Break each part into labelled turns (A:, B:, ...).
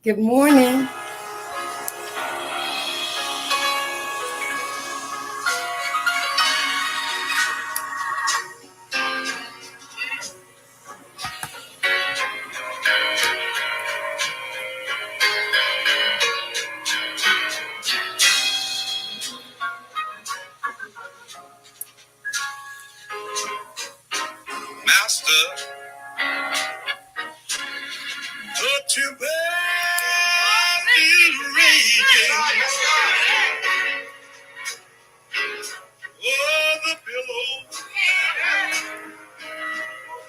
A: Good morning.
B: Master, put your bed is raging. Oh, the pillows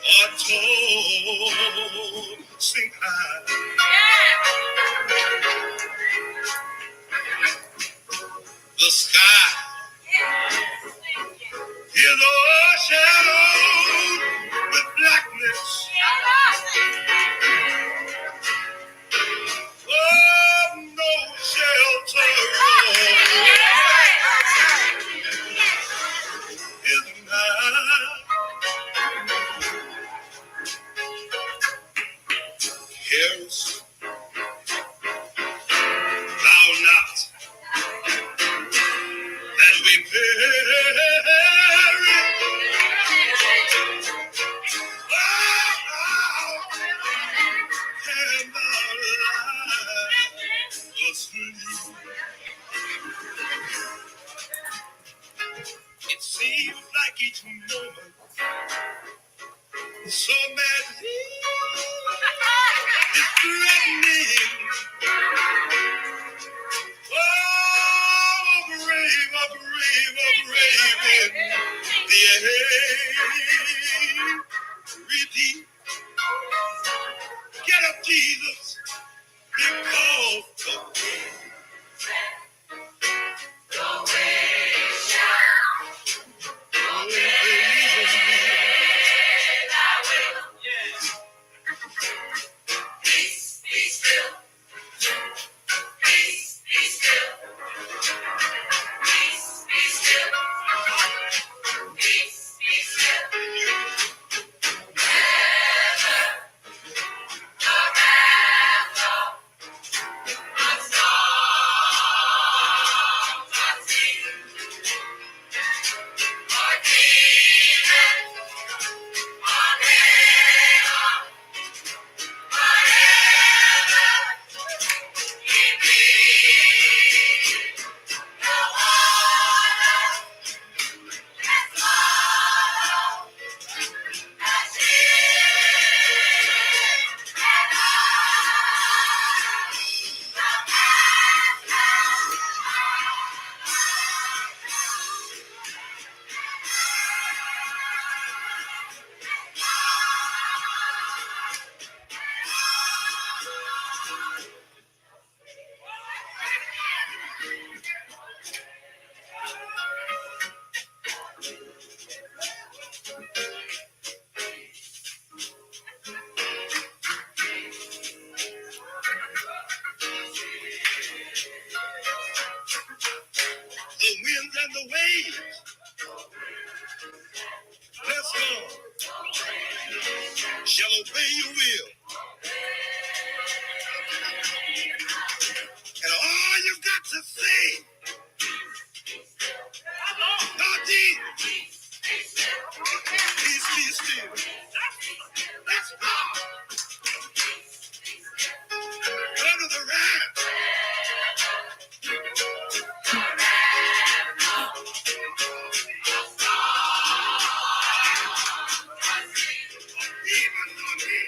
B: are tossing high. The sky is overshadowed with blackness. Oh, no shelter is nigh. Careless thou not that we perish. And thou liest asleep. It seems like each moment so madly is threatening. Oh, a brave in the every deep. Get up, Jesus, because the winds and the waves, let's go, shall obey your will. And all you've got to say, Lord Jesus, peace be still. Let's go. Under the wrath. Even on me.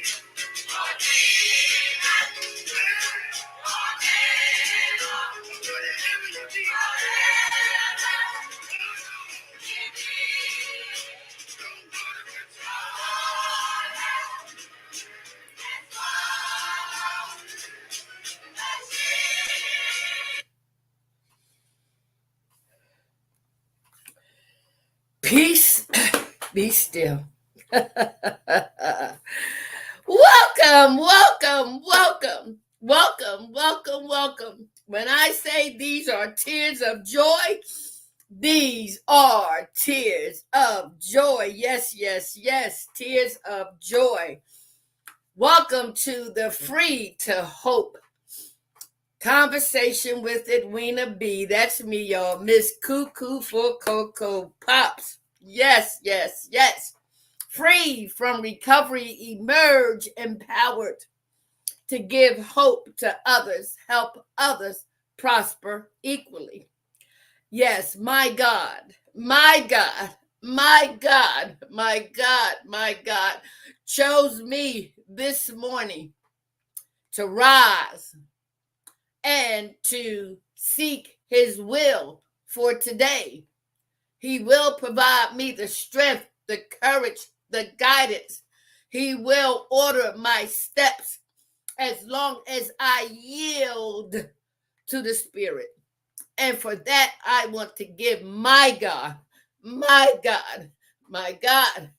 B: Whatever you need.
A: Peace, be still. Welcome. When I say these are tears of joy, these are tears of joy. Yes, tears of joy. Welcome to the Free to Hope Conversation with Edwina B. That's me, y'all. Miss Cuckoo for Cocoa Pops. Yes, yes, yes. Free from recovery, emerge empowered to give hope to others, help others prosper equally. Yes, my God, my God, my God, my God, my God chose me this morning to rise and to seek his will for today. He will provide me the strength, the courage, the guidance. He will order my steps as long as I yield to the Spirit. And for that, I want to give my God, my God, my God,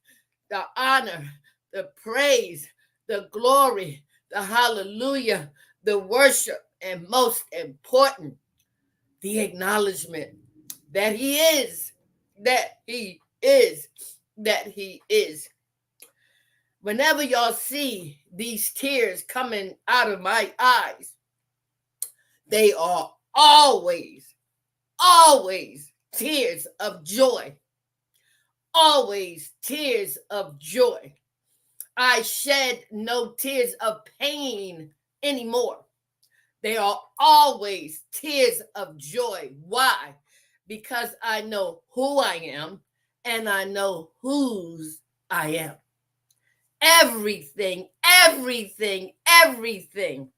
A: the honor, the praise, the glory, the hallelujah, the worship, and most important, the acknowledgement that he is, that he is, that he is. Whenever y'all see these tears coming out of my eyes, they are always, always tears of joy. Always tears of joy. I shed no tears of pain anymore. They are always tears of joy. Why? Because I know who I am and I know whose I am. Everything, everything, everything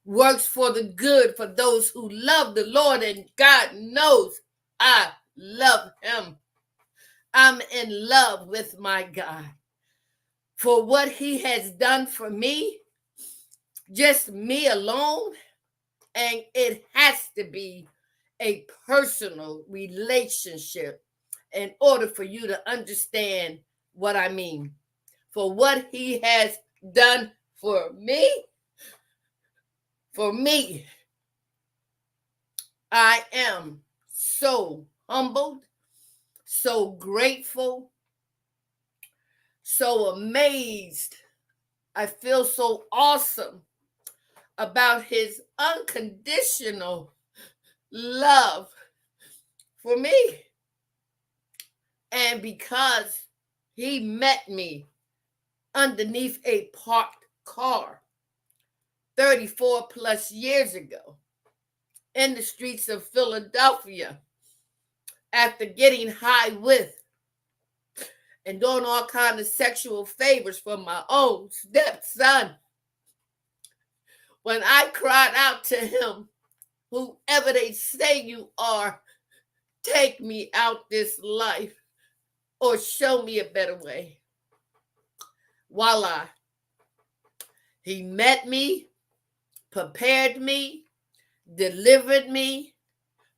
A: works for the good for those who love the Lord, and God knows I love him. I'm in love with my God for what he has done for me, just me alone. And it has to be a personal relationship in order for you to understand what I mean. For what he has done for me, I am so humbled, so grateful, so amazed. I feel so awesome about his unconditional love for me. And because he met me underneath a parked car 34 plus years ago in the streets of Philadelphia after getting high with and doing all kinds of sexual favors for my own stepson. When I cried out to him, whoever they say you are, take me out this life or show me a better way. Voila. He met me, prepared me, delivered me,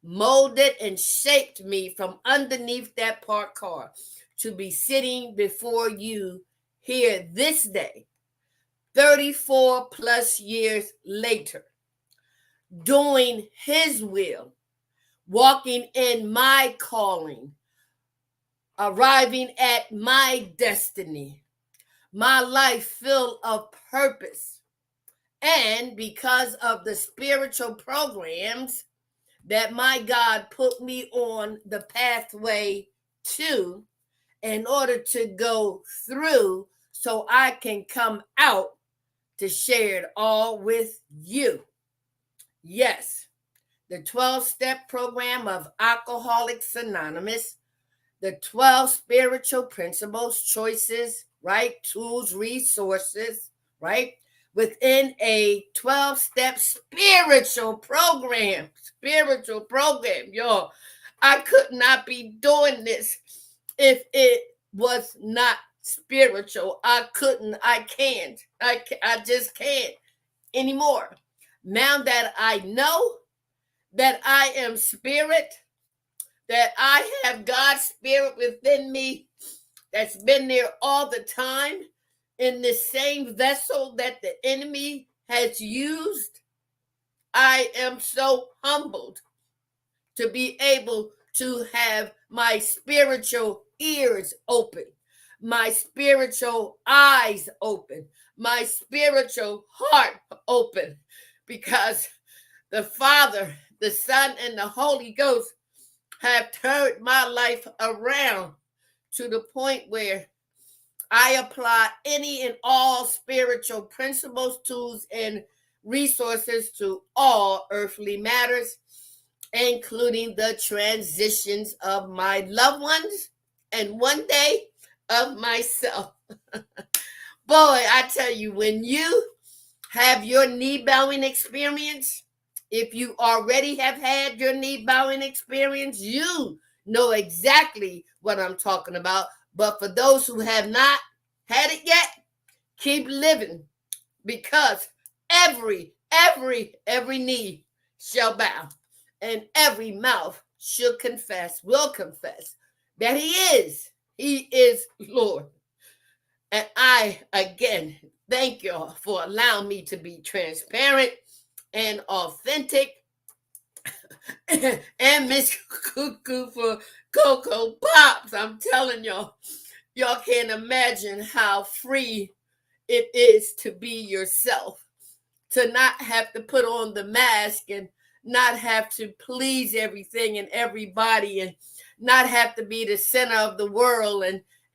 A: molded and shaped me from underneath that parked car to be sitting before you here this day, 34 plus years later, doing his will, walking in my calling, arriving at my destiny, my life filled of purpose. And because of the spiritual programs that my God put me on the pathway to in order to go through so I can come out to share it all with you. Yes, the 12-step program of Alcoholics Anonymous, the 12 spiritual principles, choices, right? Tools, resources, right? Within a 12-step spiritual program, y'all. I could not be doing this if it was not spiritual. I can't. I just can't anymore. Now that I know that I am spirit, that I have God's spirit within me that's been there all the time in the same vessel that the enemy has used, I am so humbled to be able to have my spiritual ears open, my spiritual eyes open, my spiritual heart open, because The Father, the Son, and the Holy Ghost have turned my life around to the point where I apply any and all spiritual principles, tools, and resources to all earthly matters, including the transitions of my loved ones and one day of myself. Boy, I tell you, when you have your knee bowing experience, if you already have had your knee bowing experience, you know exactly what I'm talking about. But for those who have not had it yet, keep living, because every knee shall bow and every mouth will confess that he is Lord. And I, again, thank y'all for allowing me to be transparent and authentic. And Miss Cuckoo for Cocoa Pops. I'm telling y'all can't imagine how free it is to be yourself, to not have to put on the mask and not have to please everything and everybody and not have to be the center of the world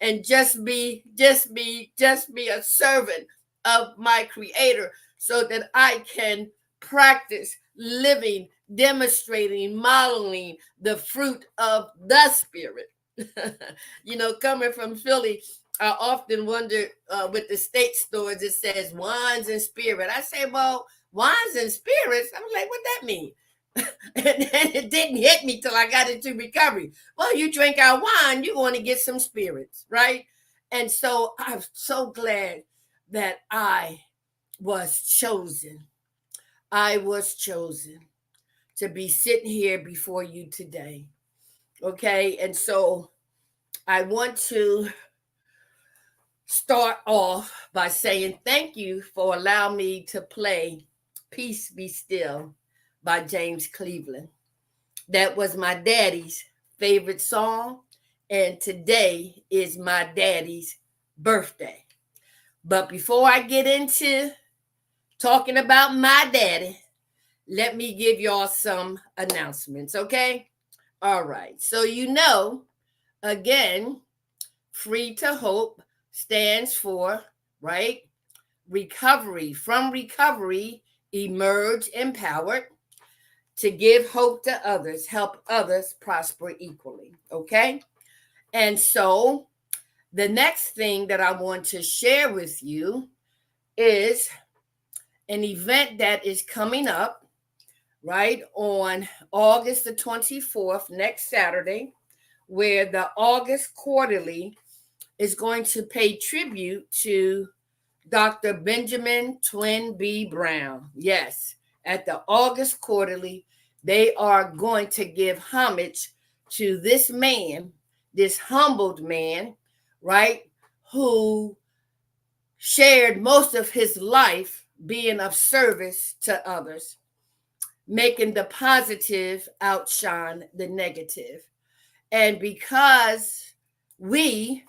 A: and just be a servant of my creator, so that I can practice living, demonstrating, modeling the fruit of the spirit. Coming from Philly, I often wonder, with the state stores, it says wines and spirit. I say, well, wines and spirits. I was like, what that mean? And it didn't hit me till I got into recovery. Well, you drink our wine, you're going to get some spirits, right? And so I'm so glad that I was chosen. I was chosen to be sitting here before you today. Okay. And so I want to start off by saying thank you for allowing me to play Peace Be Still by James Cleveland. That was my daddy's favorite song, and today is my daddy's birthday. But before I get into talking about my daddy, let me give y'all some announcements, okay? All right. So, again, Free to Hope stands for, right? Recovery. From recovery, emerge empowered to give hope to others, help others prosper equally. Okay. And so the next thing that I want to share with you is an event that is coming up, right, on August the 24th, next Saturday, where the August Quarterly is going to pay tribute to Dr. Benjamin Twin B. Brown. Yes, at the August Quarterly, they are going to give homage to this man, this humbled man, right, who shared most of his life being of service to others, making the positive outshine the negative. And because we,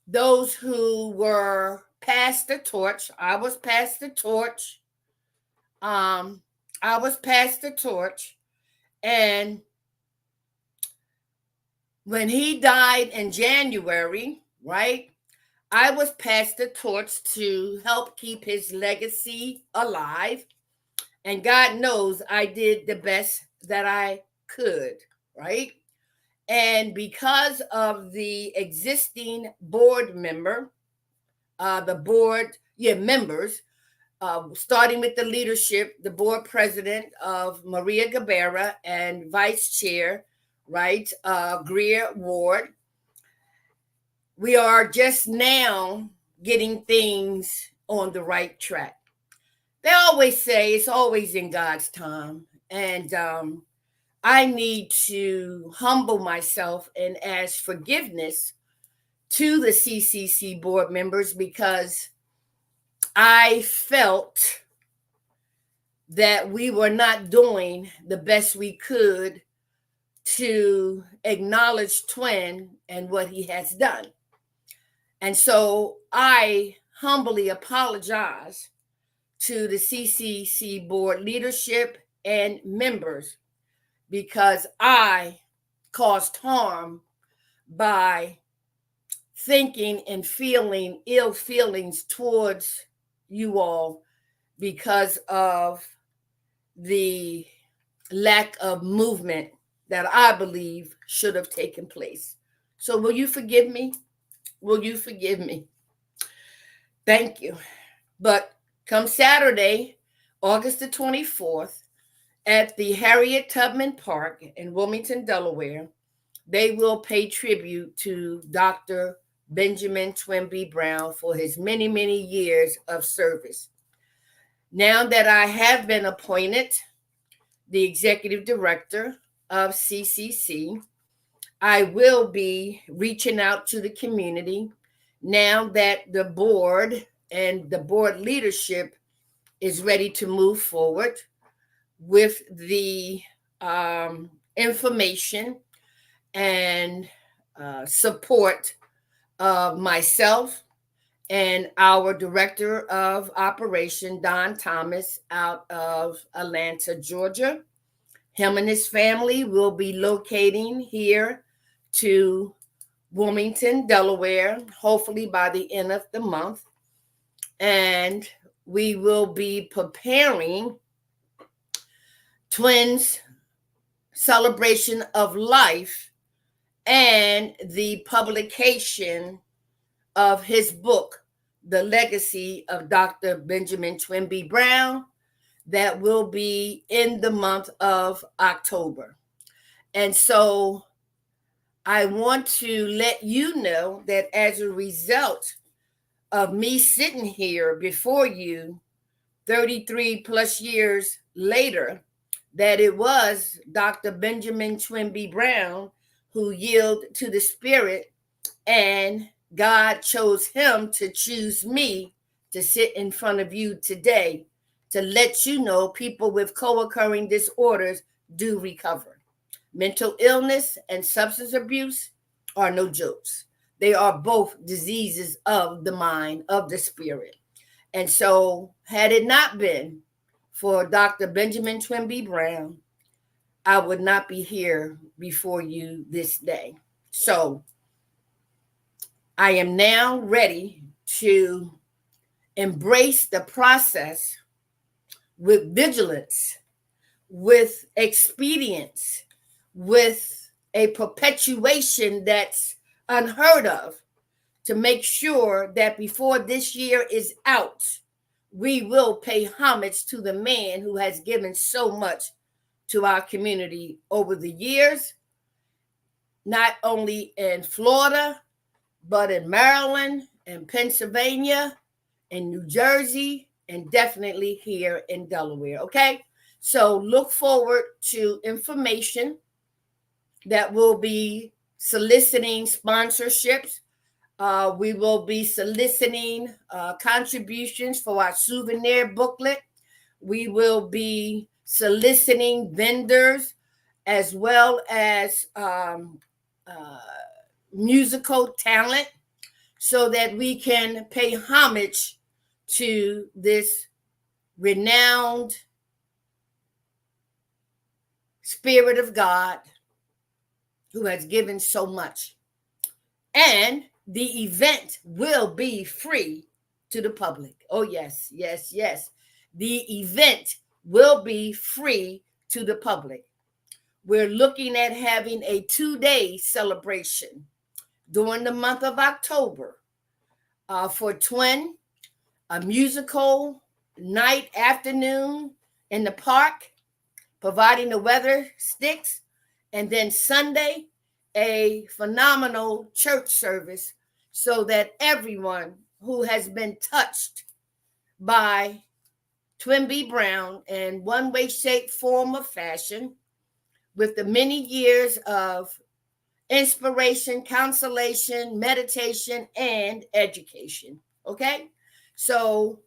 A: those who were passed the torch, I was passed the torch. I was passed the torch. And when he died in January, right, I was passed the torch to help keep his legacy alive. And God knows I did the best that I could, right? And because of the existing board member, members, starting with the leadership, the board president of Maria Gabera and vice chair, right, Greer Ward, we are just now getting things on the right track. They always say it's always in God's time. And I need to humble myself and ask forgiveness to the CCC board members, because I felt that we were not doing the best we could to acknowledge Twin and what he has done. And so I humbly apologize to the CCC board leadership and members because I caused harm by thinking and feeling ill feelings towards you all because of the lack of movement that I believe should have taken place. So, will you forgive me? Will you forgive me? Thank you. But come Saturday, August the 24th, at the Harriet Tubman Park in Wilmington, Delaware, they will pay tribute to Dr. Benjamin Twimby Brown for his many, many years of service. Now that I have been appointed the executive director of CCC, I will be reaching out to the community now that the board and the board leadership is ready to move forward with the information and support of myself and our director of operation, Don Thomas, out of Atlanta, Georgia. Him and his family will be locating here to Wilmington, Delaware, hopefully by the end of the month. And we will be preparing Twins Celebration of Life and the publication of his book, The Legacy of Dr. Benjamin Twimby Brown, that will be in the month of October. And so I want to let you know that as a result of me sitting here before you 33 plus years later, that it was Dr. Benjamin Twimby Brown who yielded to the Spirit, and God chose him to choose me to sit in front of you today to let you know people with co-occurring disorders do recover. Mental illness and substance abuse are no jokes. They are both diseases of the mind, of the spirit. And so, had it not been for Dr. Benjamin Twimby Brown, I would not be here before you this day. So, I am now ready to embrace the process with vigilance, with expedience, with a perpetuation that's unheard of, to make sure that before this year is out, we will pay homage to the man who has given so much to our community over the years, not only in Florida, but in Maryland and Pennsylvania and New Jersey, and definitely here in Delaware, okay? So look forward to information that will be soliciting sponsorships. We will be soliciting contributions for our souvenir booklet. We will be soliciting vendors as well as musical talent so that we can pay homage to this renowned Spirit of God who has given so much. And the event will be free to the public. Oh, yes, yes, yes. The event will be free to the public. We're looking at having a 2-day celebration during the month of October for Twin, a musical night, afternoon in the park, providing the weather sticks, and then Sunday, a phenomenal church service so that everyone who has been touched by Twimby Brown in one way, shape, form, or fashion, with the many years of inspiration, consolation, meditation, and education. Okay? So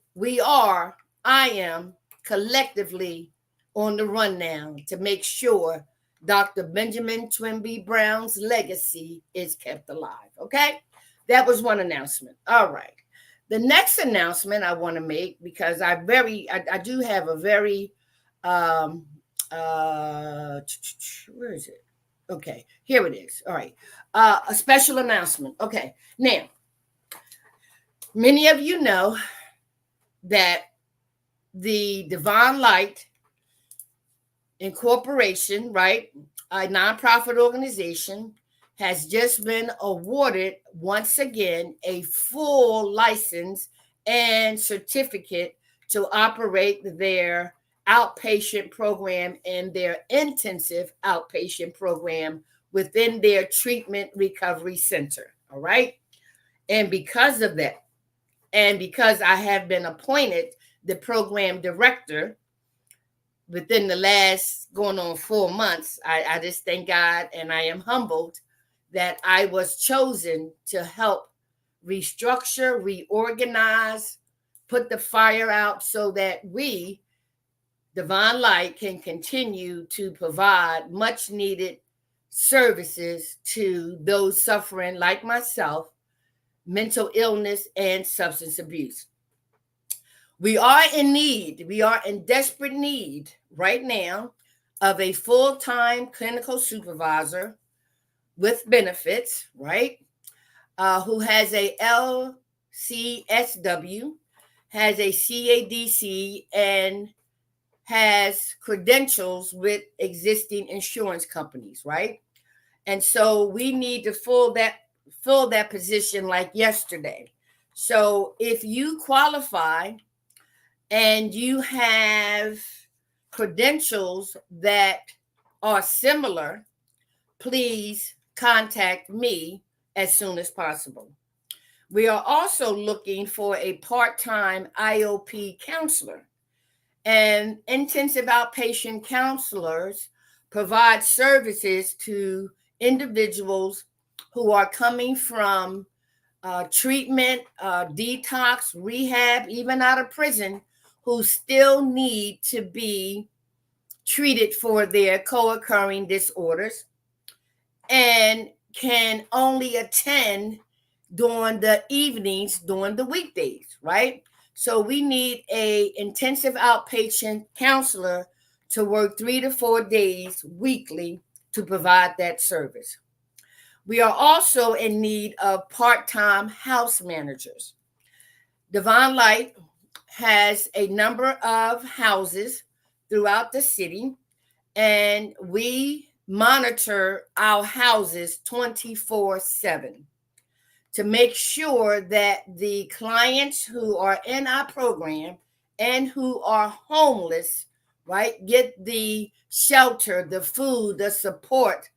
A: I am collectively on the run now to make sure Dr. Benjamin Twimby Brown's legacy is kept alive. Okay? That was one announcement. All right. The next announcement I want to make, because I do have a very Where is it? Okay, here it is. All right. A special announcement. Okay. Now, many of you know that the Divine Light Incorporation, right, a nonprofit organization, has just been awarded once again a full license and certificate to operate their outpatient program and their intensive outpatient program within their treatment recovery center. All right. And because of that, and because I have been appointed the program director within the last going on 4 months, I just thank God and I am humbled that I was chosen to help restructure, reorganize, put the fire out so that we, Divine Light, can continue to provide much needed services to those suffering, like myself, mental illness and substance abuse. We are in desperate need right now of a full-time clinical supervisor with benefits, right? Who has a LCSW, has a CADC, and has credentials with existing insurance companies, right? And so we need to fill that position like yesterday. So if you qualify and you have credentials that are similar, please contact me as soon as possible. We are also looking for a part-time IOP counselor, and intensive outpatient counselors provide services to individuals who are coming from treatment, detox, rehab, even out of prison, who still need to be treated for their co-occurring disorders and can only attend during the evenings, during the weekdays, right? So we need a intensive outpatient counselor to work 3 to 4 days weekly to provide that service. We are also in need of part-time house managers. Divine Light has a number of houses throughout the city, and we monitor our houses 24/7 to make sure that the clients who are in our program and who are homeless, right, get the shelter, the food, the support,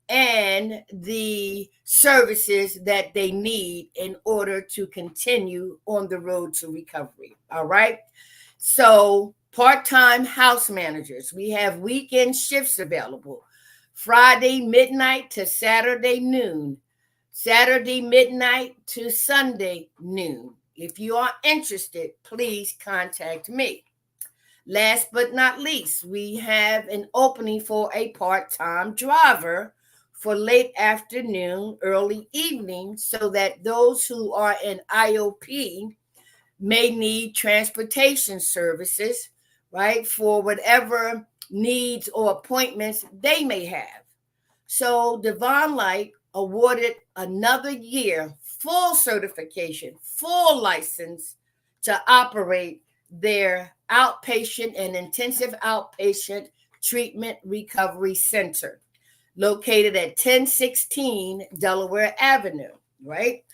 A: and the services that they need in order to continue on the road to recovery. All right. So, part-time house managers, we have weekend shifts available, Friday midnight to Saturday noon, Saturday midnight to Sunday noon. If you are interested, please contact me. Last but not least, we have an opening for a part-time driver for late afternoon, early evening, so that those who are in IOP may need transportation services, right, for whatever needs or appointments they may have. So Divine Light awarded another year full certification, full license to operate their outpatient and intensive outpatient treatment recovery center located at 1016 Delaware Avenue, right?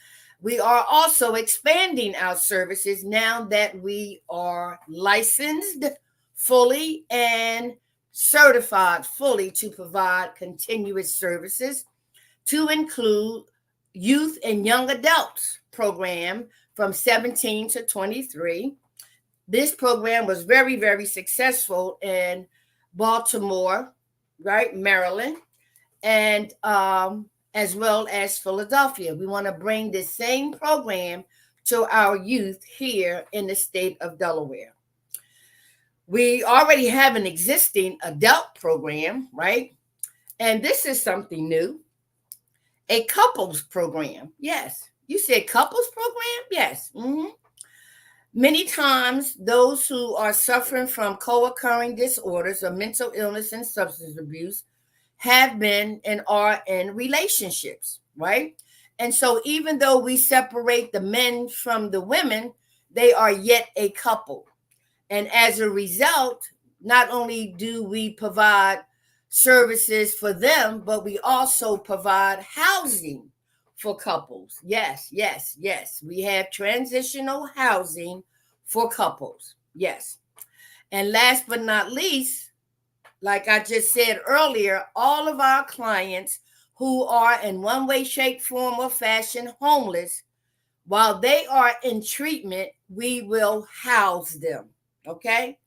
A: We are also expanding our services now that we are licensed fully and certified fully to provide continuous services, to include youth and young adults program from 17 to 23. This program was very, very successful in Baltimore, right, Maryland, and as well as Philadelphia. We want to bring this same program to our youth here in the state of Delaware. We already have an existing adult program, right? And this is something new, a couples program. Yes. You said couples program? Yes. Many times, those who are suffering from co occurring disorders or mental illness and substance abuse have been and are in relationships, right? And so, even though we separate the men from the women, they are yet a couple. And as a result, not only do we provide services for them, but we also provide housing for couples. Yes, yes, yes. We have transitional housing for couples. Yes. And last but not least, like I just said earlier, all of our clients who are in one way, shape, form, or fashion homeless, while they are in treatment, we will house them. Okay.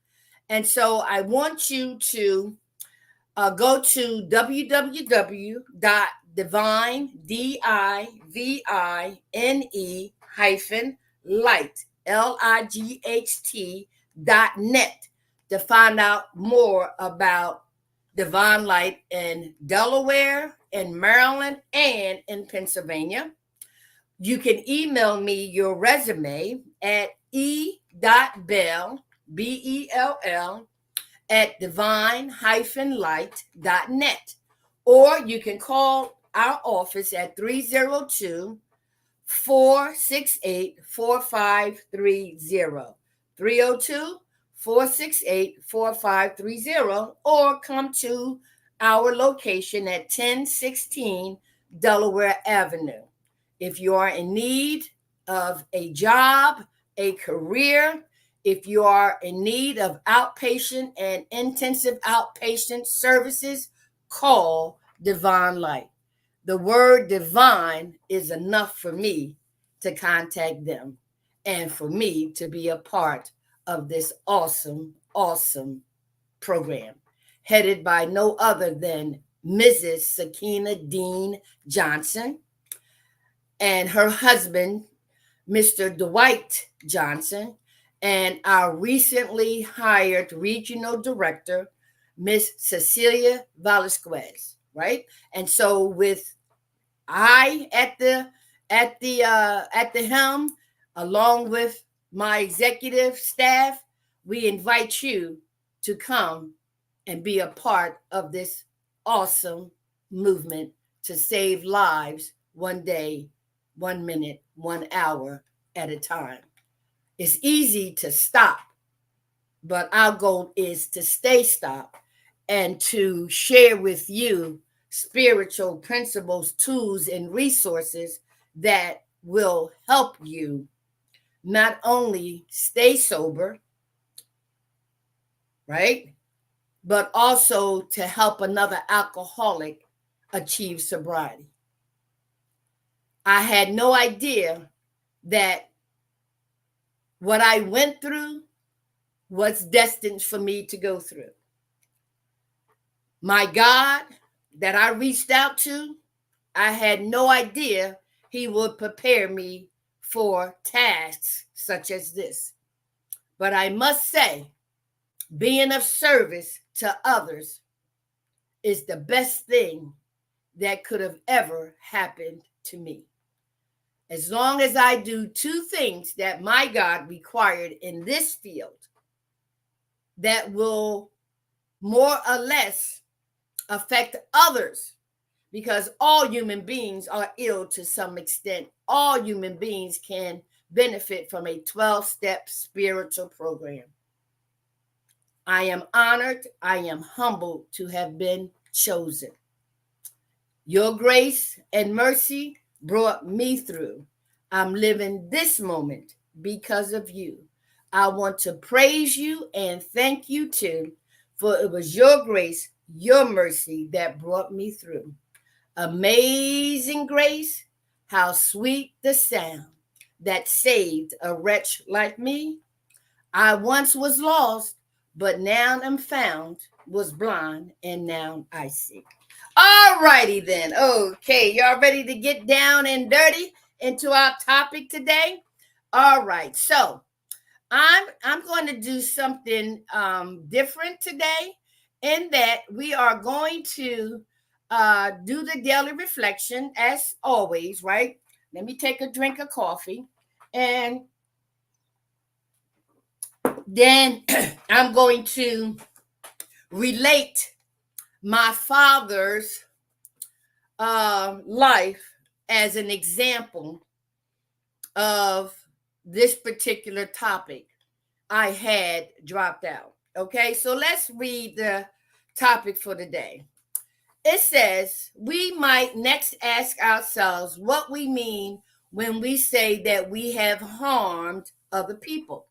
A: And so I want you to go to www.divine, light, to find out more about Divine Light in Delaware, in Maryland, and in Pennsylvania. You can email me your resume at e.bell, Bell, at divine-light.net. Or you can call our office at 302 468 4530. 302 468 4530, or come to our location at 1016 Delaware Avenue. If you are in need of a job, a career, if you are in need of outpatient and intensive outpatient services, call Divine Light. The word divine is enough for me to contact them and for me to be a part of this awesome, awesome program headed by no other than Mrs. Sakina Dean Johnson and her husband, Mr. Dwight Johnson, and our recently hired regional director, Miss Cecilia Velasquez, right? And so with I at the helm, along with my executive staff, we invite you to come and be a part of this awesome movement to save lives one day, 1 minute, 1 hour at a time. It's easy to stop, but our goal is to stay stopped and to share with you spiritual principles, tools, and resources that will help you not only stay sober, right, but also to help another alcoholic achieve sobriety. I had no idea that what I went through was destined for me to go through. My God that I reached out to, I had no idea he would prepare me for tasks such as this. But I must say, being of service to others is the best thing that could have ever happened to me. As long as I do two things that my God required in this field that will more or less affect others, because all human beings are ill to some extent. All human beings can benefit from a 12-step spiritual program. I am honored, I am humbled to have been chosen. Your grace and mercy brought me through. I'm living this moment because of you. I want to praise you and thank you too, for it was your grace, your mercy that brought me through. Amazing grace, how sweet the sound that saved a wretch like me. I once was lost, but now am found, was blind, and now I see. All righty then. Okay, y'all ready to get down and dirty into our topic today? All right, so I'm going to do something different today, in that we are going to do the daily reflection as always, right? Let me take a drink of coffee, and Then I'm going to relate my father's life as an example of this particular topic I had dropped out. Okay, so let's read the topic for the day. It says, we might next ask ourselves what we mean when we say that we have harmed other people.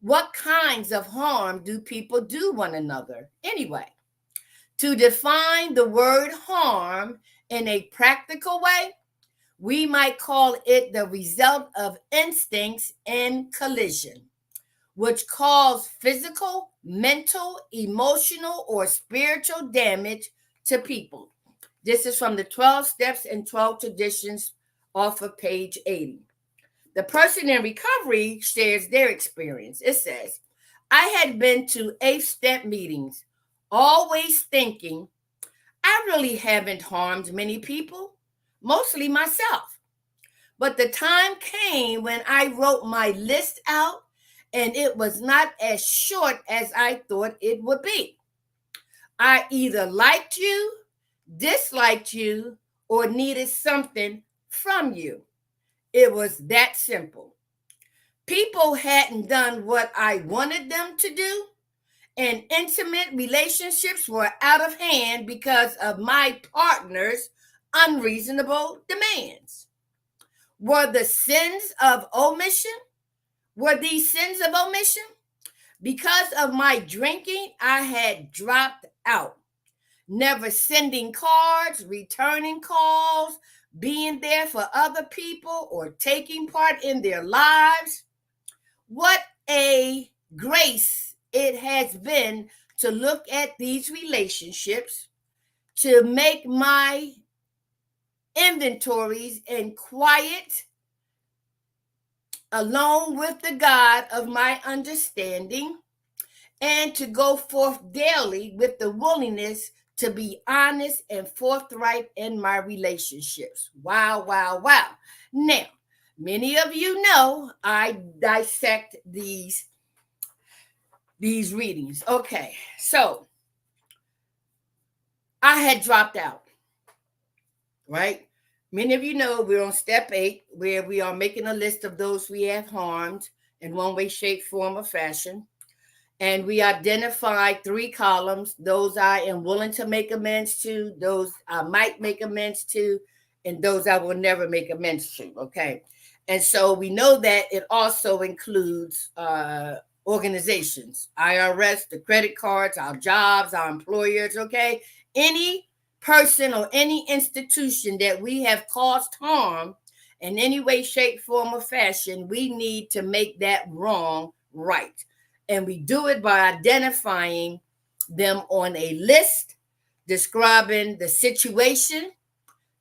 A: What kinds of harm do people do one another anyway? To define the word harm in a practical way, we might call it the result of instincts in collision, which cause physical, mental, emotional, or spiritual damage to people. This is from the 12 Steps and 12 Traditions off of page 80. The person in recovery shares their experience. It says, I had been to 8-step meetings, always thinking, I really haven't harmed many people, mostly myself. But the time came when I wrote my list out, and it was not as short as I thought it would be. I either liked you, disliked you, or needed something from you. It was that simple. People hadn't done what I wanted them to do, and intimate relationships were out of hand because of my partner's unreasonable demands. Were the sins of omission? Were these sins of omission? Because of my drinking, I had dropped out, never sending cards, returning calls, being there for other people, or taking part in their lives. What a grace it has been to look at these relationships, to make my inventories in quiet, alone with the God of my understanding, and to go forth daily with the willingness to be honest and forthright in my relationships. Wow, wow, wow. Now, many of you know I dissect these readings. Okay, so I had dropped out, right? Many of you know we're on step 8, where we are making a list of those we have harmed in one way, shape, form, or fashion. And we identified 3 columns: those I am willing to make amends to, those I might make amends to, and those I will never make amends to. Okay. And so we know that it also includes organizations, IRS, the credit cards, our jobs, our employers. Okay. Any person or any institution that we have caused harm in any way, shape, form, or fashion, we need to make that wrong right. And we do it by identifying them on a list, describing the situation,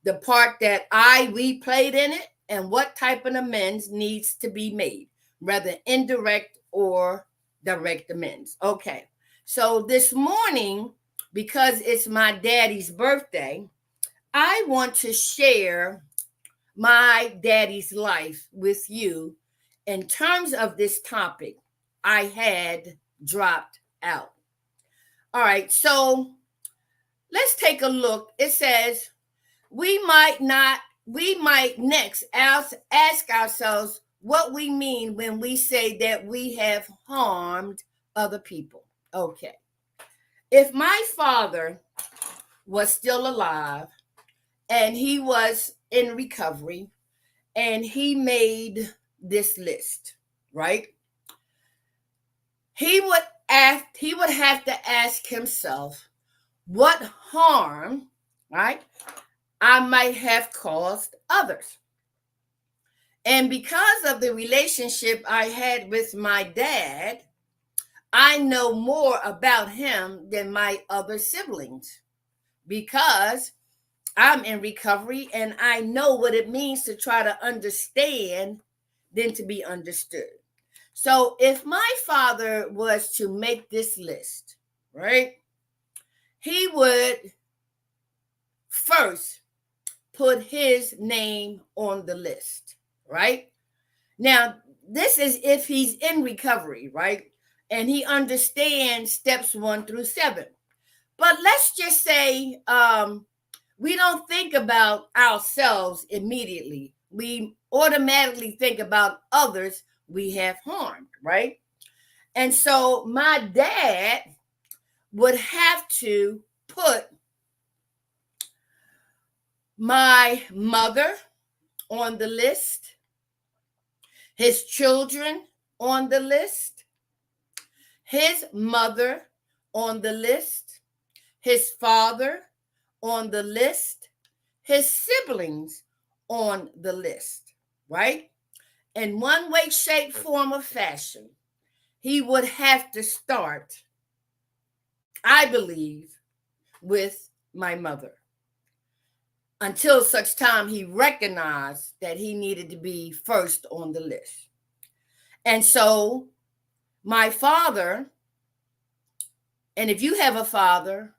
A: the part that we played in it, and what type of amends needs to be made, whether indirect or direct amends. Okay. So this morning, because it's my daddy's birthday, I want to share my daddy's life with you in terms of this topic. I had dropped out. All right, so let's take a look. It says we might next ask ourselves what we mean when we say that we have harmed other people. Okay. If my father was still alive and he was in recovery and he made this list, right? He would have to ask himself what harm, right, I might have caused others. And because of the relationship I had with my dad, I know more about him than my other siblings, because I'm in recovery and I know what it means to try to understand than to be understood. So if my father was to make this list, right, he would first put his name on the list, right? Now, this is if he's in recovery, right? and he understands steps 1 through 7. But let's just say we don't think about ourselves immediately. We automatically think about others we have harmed, right? And so my dad would have to put my mother on the list, his children on the list, his mother on the list, his father on the list, his siblings on the list, right? In one way, shape, form, or fashion, he would have to start, I believe, with my mother until such time he recognized that he needed to be first on the list. And so my father, and if you have a father,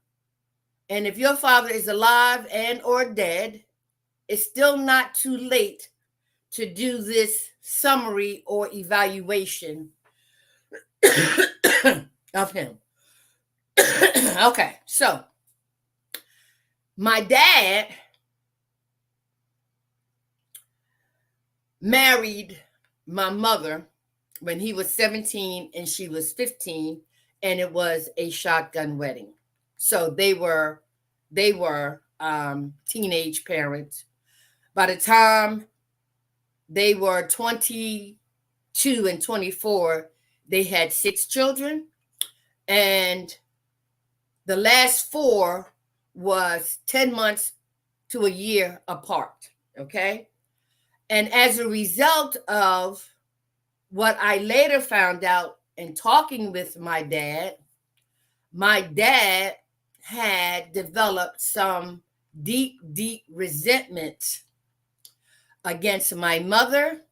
A: and if your father is alive and or dead, it's still not too late to do this summary or evaluation of him. Okay, so my dad married my mother when he was 17 and she was 15, and it was a shotgun wedding. So they were teenage parents. By the time they were 22 and 24, they had 6 children, and the last 4 was 10 months to a year apart, okay? And as a result of what I later found out in talking with my dad had developed some deep, deep resentment against my mother,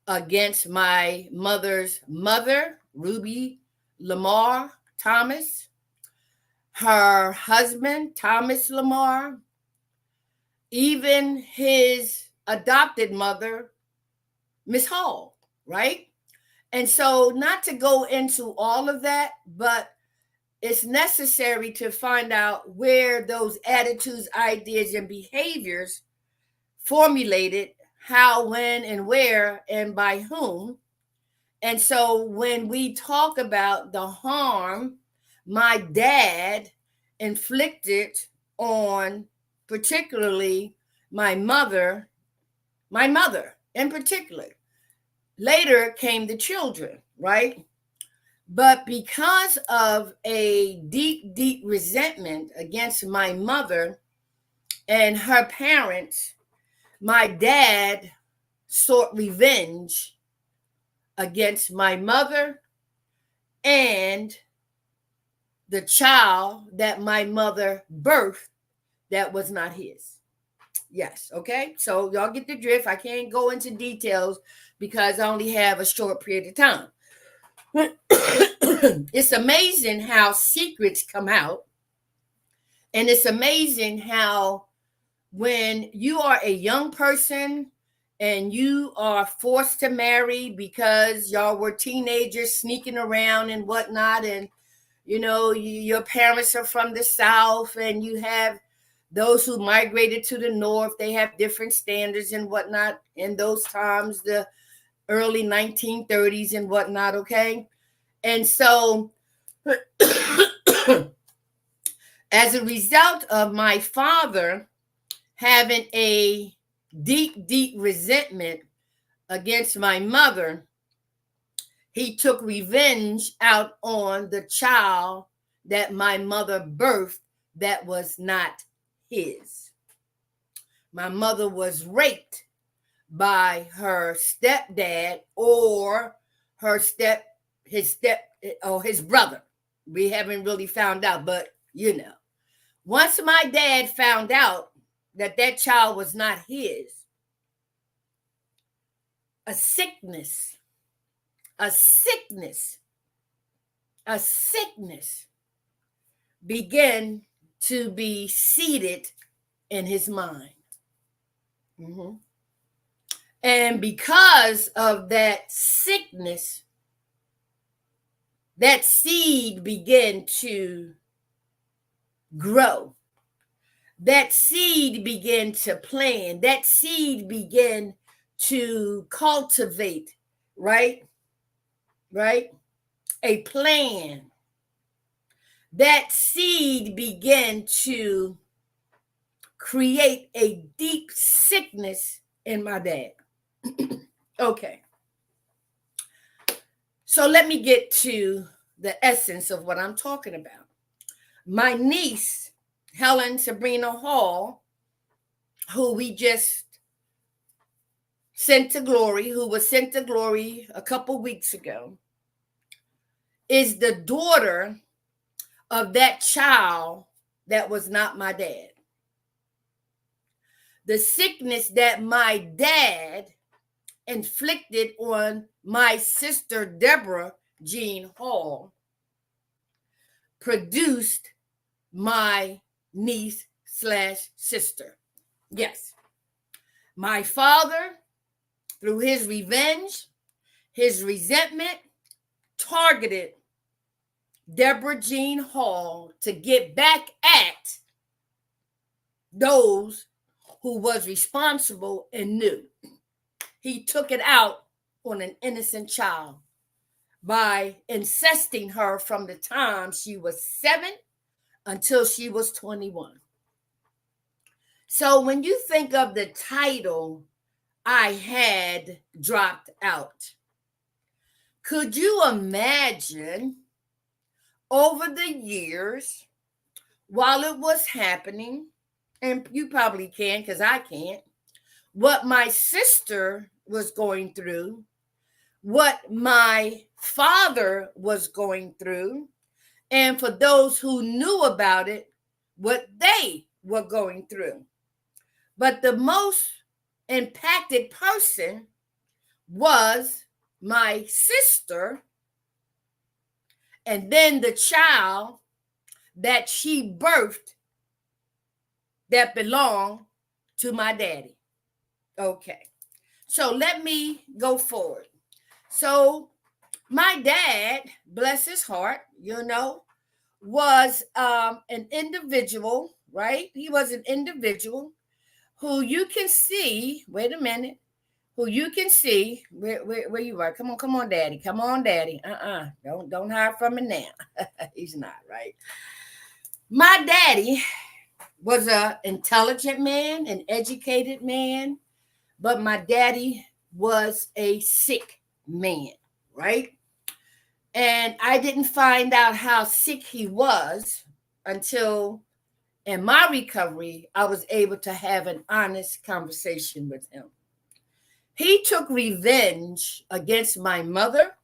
A: against my mother's mother, Ruby Lamar Thomas, her husband, Thomas Lamar, even his adopted mother, Miss Hall, right? And so, not to go into all of that, but it's necessary to find out where those attitudes, ideas, and behaviors formulated, how, when, and where, and by whom. And so when we talk about the harm my dad inflicted on particularly my mother in particular, later came the children, right? But because of a deep, deep resentment against my mother and her parents, my dad sought revenge against my mother and the child that my mother birthed that was not his. Yes, okay? So y'all get the drift. I can't go into details because I only have a short period of time. It's amazing how secrets come out. And it's amazing how when you are a young person and you are forced to marry because y'all were teenagers sneaking around and whatnot, and your parents are from the South, and you have those who migrated to the North, they have different standards and whatnot in those times, the early 1930s and whatnot, okay? And so as a result of my father having a deep, deep resentment against my mother, he took revenge out on the child that my mother birthed that was not his. My mother was raped by her stepdad or his brother. We haven't really found out, but once my dad found out that child was not his, a sickness began to be seated in his mind. Mm-hmm. And because of that sickness, that seed began to grow. That seed began to plant. That seed began to cultivate, right? Right? A plan. That seed began to create a deep sickness in my dad. Okay. So let me get to the essence of what I'm talking about. My niece, Helen Sabrina Hall, who we just sent to glory, who was sent to glory a couple weeks ago, is the daughter of that child that was not my dad. The sickness that my dad inflicted on my sister Deborah Jean Hall produced my niece slash sister. Yes. My father, through his revenge, his resentment, targeted Deborah Jean Hall to get back at those who was responsible and knew. He took it out on an innocent child by incesting her from the time she was 7 until she was 21. So when you think of the title, I had dropped out, could you imagine over the years while it was happening, and you probably can because I can't, what my sister was going through, what my father was going through, and for those who knew about it, what they were going through. But the most impacted person was my sister, and then the child that she birthed that belonged to my daddy. Okay, so let me go forward. So my dad, bless his heart, was an individual, right? He was an individual who you can see, wait a minute, who you can see where you are. Come on, daddy. Come on, daddy. Don't hide from me now. He's not, right? My daddy was an intelligent man, an educated man, but my daddy was a sick man, right? And I didn't find out how sick he was until in my recovery, I was able to have an honest conversation with him. He took revenge against my mother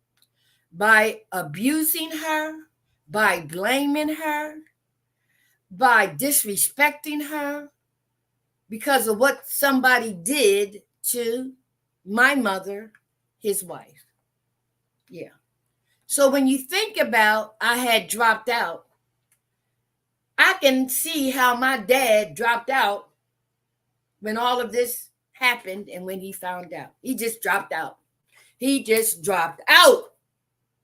A: by abusing her, by blaming her, by disrespecting her because of what somebody did to my mother, his wife. Yeah. So when you think about I had dropped out, I can see how my dad dropped out when all of this happened and when he found out. He just dropped out. He just dropped out.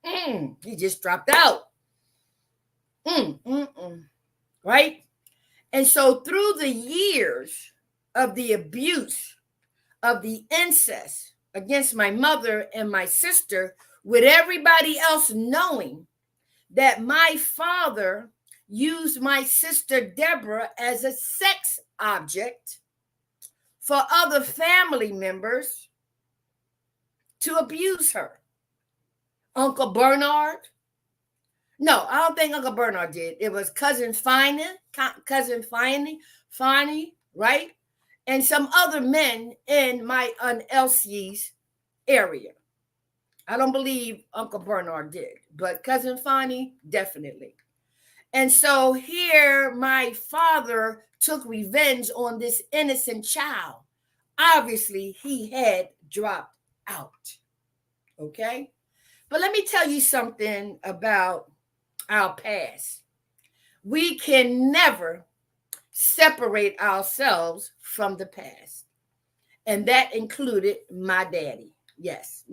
A: He just dropped out. Right? And so through the years of the abuse, of the incest against my mother and my sister, with everybody else knowing that my father used my sister Deborah as a sex object for other family members to abuse her. Uncle Bernard? No, I don't think Uncle Bernard did. It was cousin Finey, right? And some other men in my Aunt Elsie's area. I don't believe Uncle Bernard did, but cousin Finey, definitely. And so here my father took revenge on this innocent child. Obviously, he had dropped out. Okay? But let me tell you something about our past. We can never separate ourselves from the past. And that included my daddy. Yes,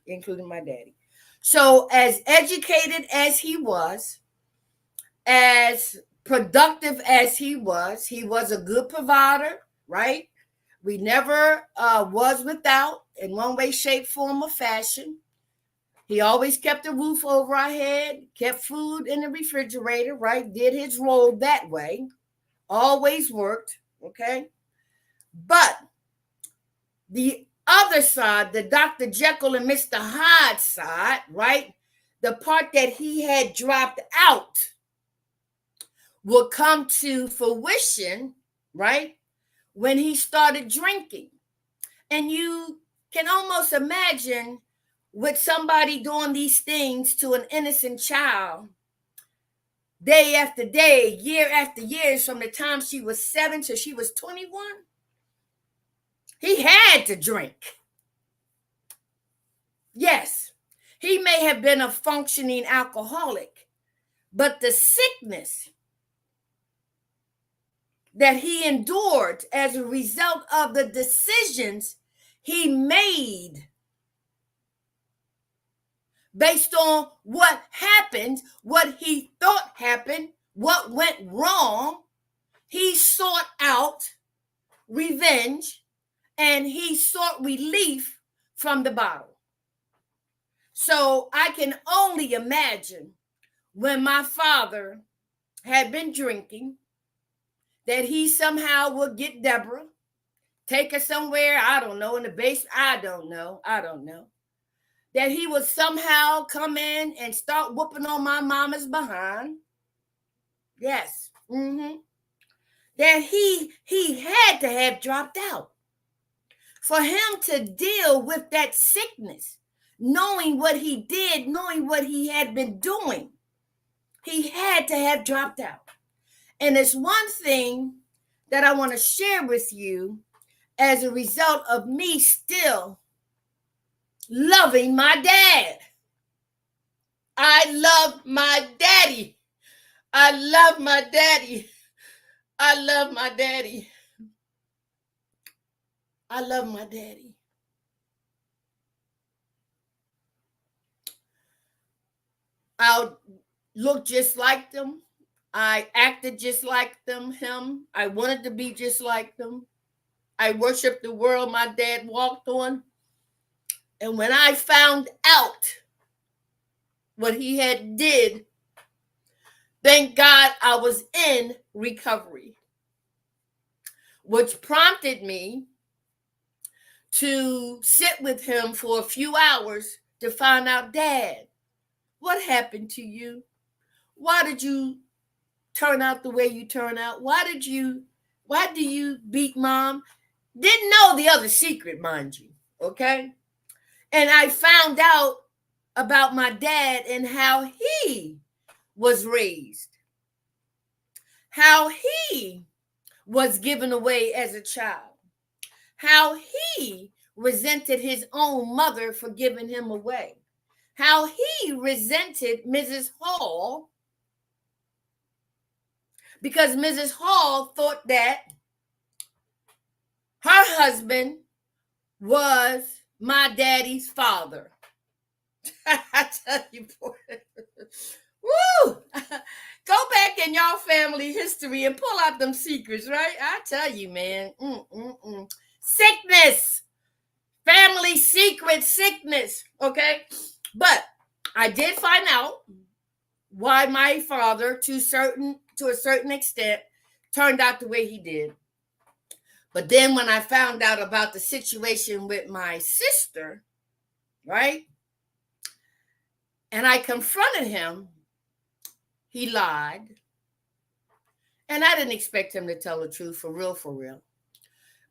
A: including my daddy. So, as educated as he was, as productive as he was a good provider, right? We never was without in one way, shape, form, or fashion. He always kept a roof over our head, kept food in the refrigerator, right? Did his role that way. Always worked, okay? But the other side, the Dr. Jekyll and Mr. Hyde side, right? The part that he had dropped out will come to fruition, right? When he started drinking. And you can almost imagine with somebody doing these things to an innocent child day after day, year after year, from the time she was 7 till she was 21. He had to drink. Yes, he may have been a functioning alcoholic, but the sickness that he endured as a result of the decisions he made based on what happened, what he thought happened, what went wrong, he sought out revenge and he sought relief from the bottle. So I can only imagine when my father had been drinking that he somehow would get Deborah, take her somewhere, I don't know, in the basement, I don't know. That he would somehow come in and start whooping on my mama's behind. Yes. That he had to have dropped out. For him to deal with that sickness, knowing what he did, knowing what he had been doing, he had to have dropped out. And it's one thing that I want to share with you as a result of me still loving my dad. I love my daddy. I love my daddy. I love my daddy. I love my daddy. I looked just like them. I acted just like him. I wanted to be just like them. I worshiped the world my dad walked on. And when I found out what he had did, thank God I was in recovery, which prompted me to sit with him for a few hours to find out, Dad, what happened to you? Why did you turn out the way you turn out? Why do you beat Mom? Didn't know the other secret, mind you, okay? And I found out about my dad and how he was raised, how he was given away as a child, how he resented his own mother for giving him away, how he resented Mrs. Hall because Mrs. Hall thought that her husband was my daddy's father. I tell you, boy. Woo! Go back in y'all family history and pull out them secrets, right? I tell you, man. Sickness. Family secret sickness. Okay? But I did find out why my father, to a certain extent, turned out the way he did. But then when I found out about the situation with my sister, right? And I confronted him, he lied. And I didn't expect him to tell the truth, for real.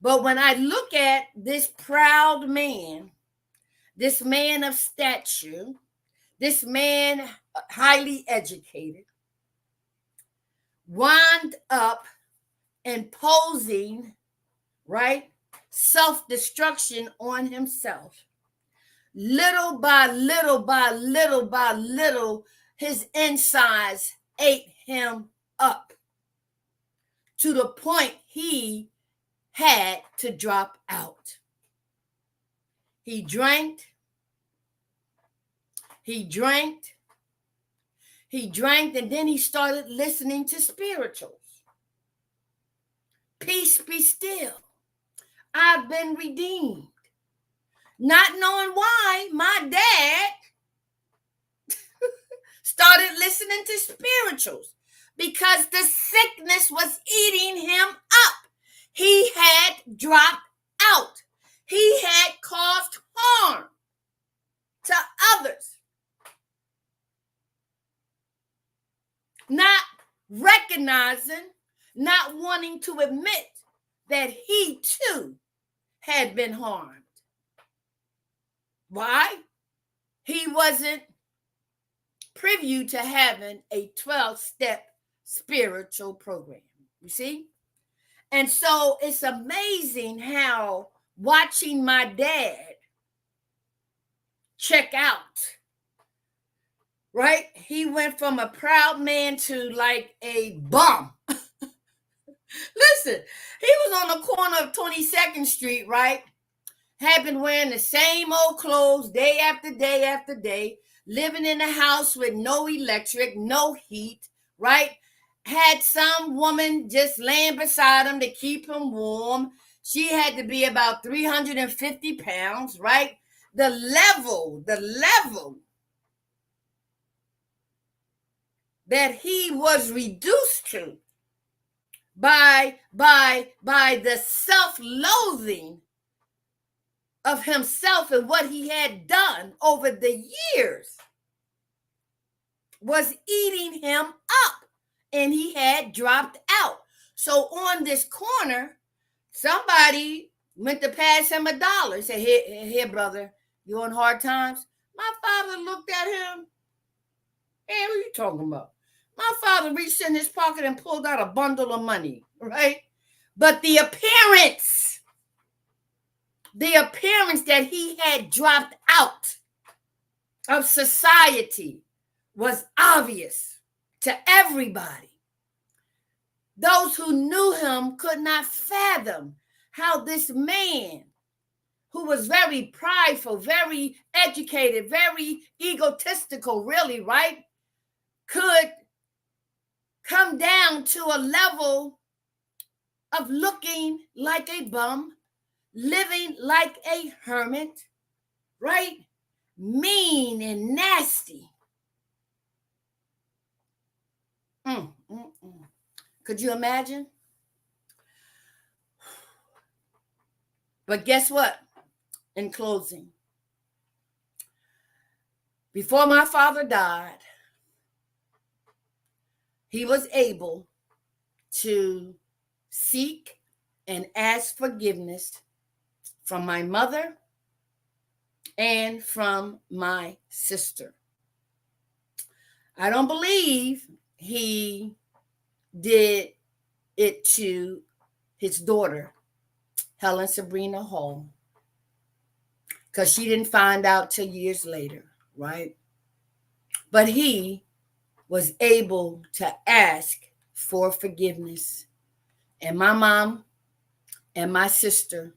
A: But when I look at this proud man, this man of stature, this man highly educated, wound up imposing, right, self-destruction on himself. Little by little, his insides ate him up to the point he had to drop out. He drank, He drank. He drank, and then he started listening to spirituals. Peace be still. I've been redeemed. Not knowing why, my dad started listening to spirituals because the sickness was eating him up. He had dropped out. He had caused harm to others. Not recognizing, not wanting to admit that he too had been harmed. Why? He wasn't privy to having a 12-step spiritual program. You see? And so it's amazing how watching my dad check out, right? He went from a proud man to like a bum. Listen, he was on the corner of 22nd Street, right? Had been wearing the same old clothes day after day after day, living in a house with no electric, no heat, right? Had some woman just laying beside him to keep him warm. She had to be about 350 pounds, right? The level that he was reduced to by the self-loathing of himself and what he had done over the years was eating him up, and he had dropped out. So on this corner, somebody went to pass him $1 and said, here, brother, you on hard times? My father looked at him. Hey, what are you talking about? My father reached in his pocket and pulled out a bundle of money, right? But the appearance that he had dropped out of society was obvious to everybody. Those who knew him could not fathom how this man, who was very prideful, very educated, very egotistical, really, right, could come down to a level of looking like a bum, living like a hermit, right? Mean and nasty. Could you imagine? But guess what? In closing, before my father died, he was able to seek and ask forgiveness from my mother and from my sister. I don't believe he did it to his daughter, Helen Sabrina Hall, because she didn't find out till years later, right? But he was able to ask for forgiveness. And my mom and my sister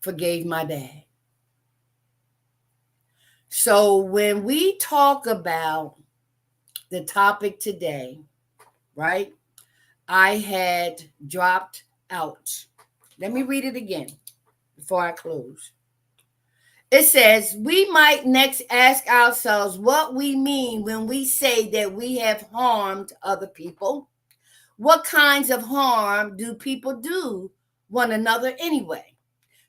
A: forgave my dad. So when we talk about the topic today, right? I had dropped out. Let me read it again before I close. It says, we might next ask ourselves what we mean when we say that we have harmed other people. What kinds of harm do people do one another anyway?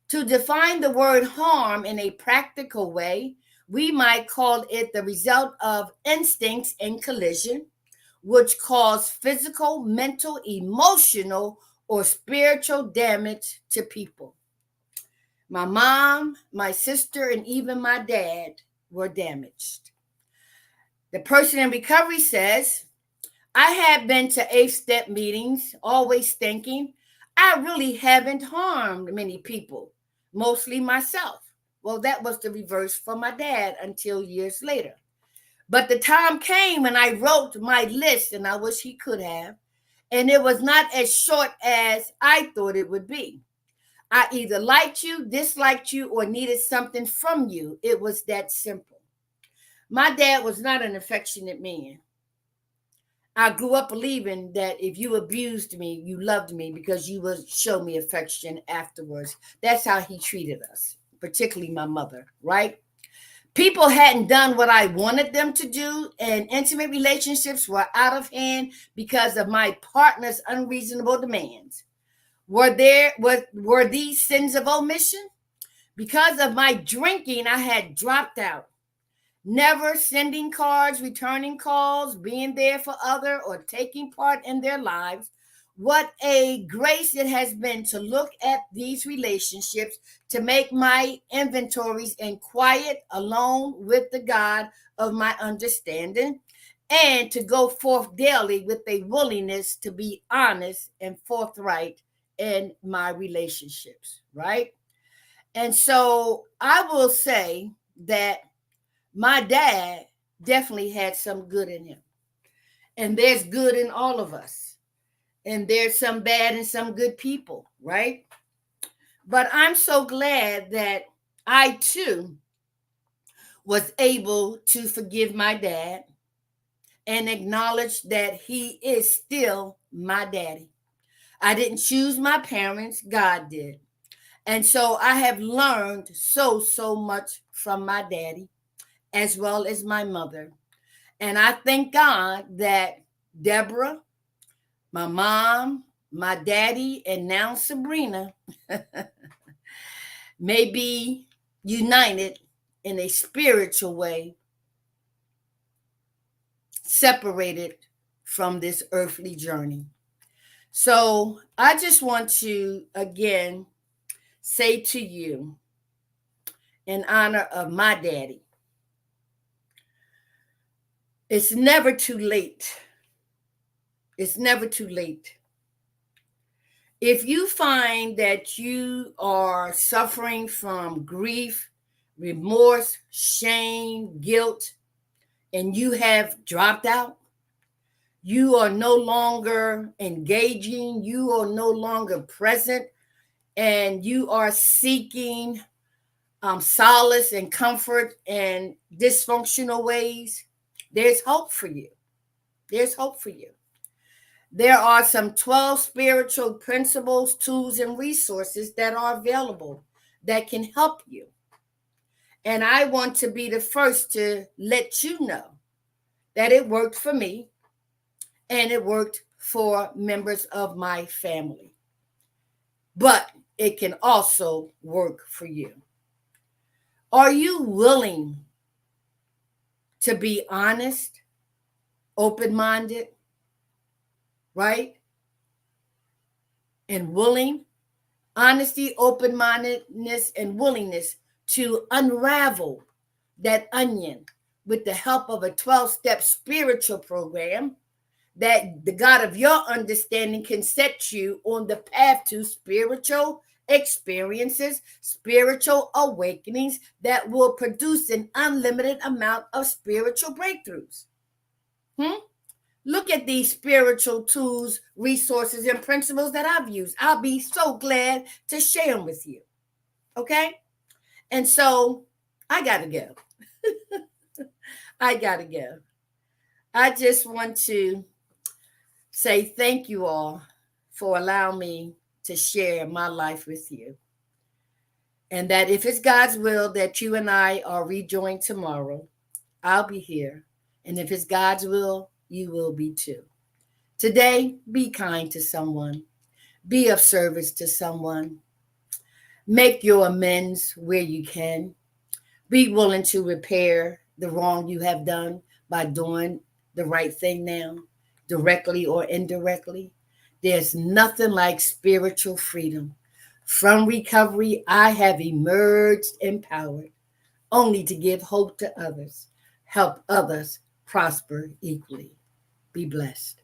A: To define the word harm in a practical way, we might call it the result of instincts in collision, which cause physical, mental, emotional, or spiritual damage to people. My mom, my sister, and even my dad were damaged. The person in recovery says, I have been to 8-step meetings, always thinking, I really haven't harmed many people, mostly myself. Well, that was the reverse for my dad until years later. But the time came when I wrote my list, and I wish he could have, and it was not as short as I thought it would be. I either liked you, disliked you, or needed something from you. It was that simple. My dad was not an affectionate man. I grew up believing that if you abused me, you loved me because you would show me affection afterwards. That's how he treated us, particularly my mother, right? People hadn't done what I wanted them to do, and intimate relationships were out of hand because of my partner's unreasonable demands. Were these sins of omission? Because of my drinking, I had dropped out, never sending cards, returning calls, being there for other or taking part in their lives. What a grace it has been to look at these relationships, to make my inventories in quiet, alone with the God of my understanding, and to go forth daily with a willingness to be honest and forthright in my relationships, right? And so I will say that my dad definitely had some good in him. And there's good in all of us. And there's some bad and some good people, right? But I'm so glad that I too was able to forgive my dad and acknowledge that he is still my daddy. I didn't choose my parents, God did. And so I have learned so much from my daddy as well as my mother. And I thank God that Deborah, my mom, my daddy, and now Sabrina may be united in a spiritual way, separated from this earthly journey. So I just want to again say to you, in honor of my daddy, it's never too late. It's never too late. If you find that you are suffering from grief, remorse, shame, guilt, and you have dropped out, you are no longer engaging, you are no longer present, and you are seeking solace and comfort in dysfunctional ways, there's hope for you. There's hope for you. There are some 12 spiritual principles, tools, and resources that are available that can help you. And I want to be the first to let you know that it worked for me and it worked for members of my family. But it can also work for you. Are you willing to be honest, open-minded, right? And willing, honesty, open-mindedness, and willingness to unravel that onion with the help of a 12-step spiritual program that the God of your understanding can set you on the path to spiritual experiences, spiritual awakenings that will produce an unlimited amount of spiritual breakthroughs. Look at these spiritual tools, resources, and principles that I've used. I'll be so glad to share them with you. Okay? And so I got to go. I got to go. I just want to say thank you all for allowing me to share my life with you. And that if it's God's will that you and I are rejoined tomorrow, I'll be here. And if it's God's will, you will be too. Today, be kind to someone. Be of service to someone. Make your amends where you can. Be willing to repair the wrong you have done by doing the right thing now, directly or indirectly. There's nothing like spiritual freedom. From recovery, I have emerged empowered, only to give hope to others, help others prosper equally. Be blessed.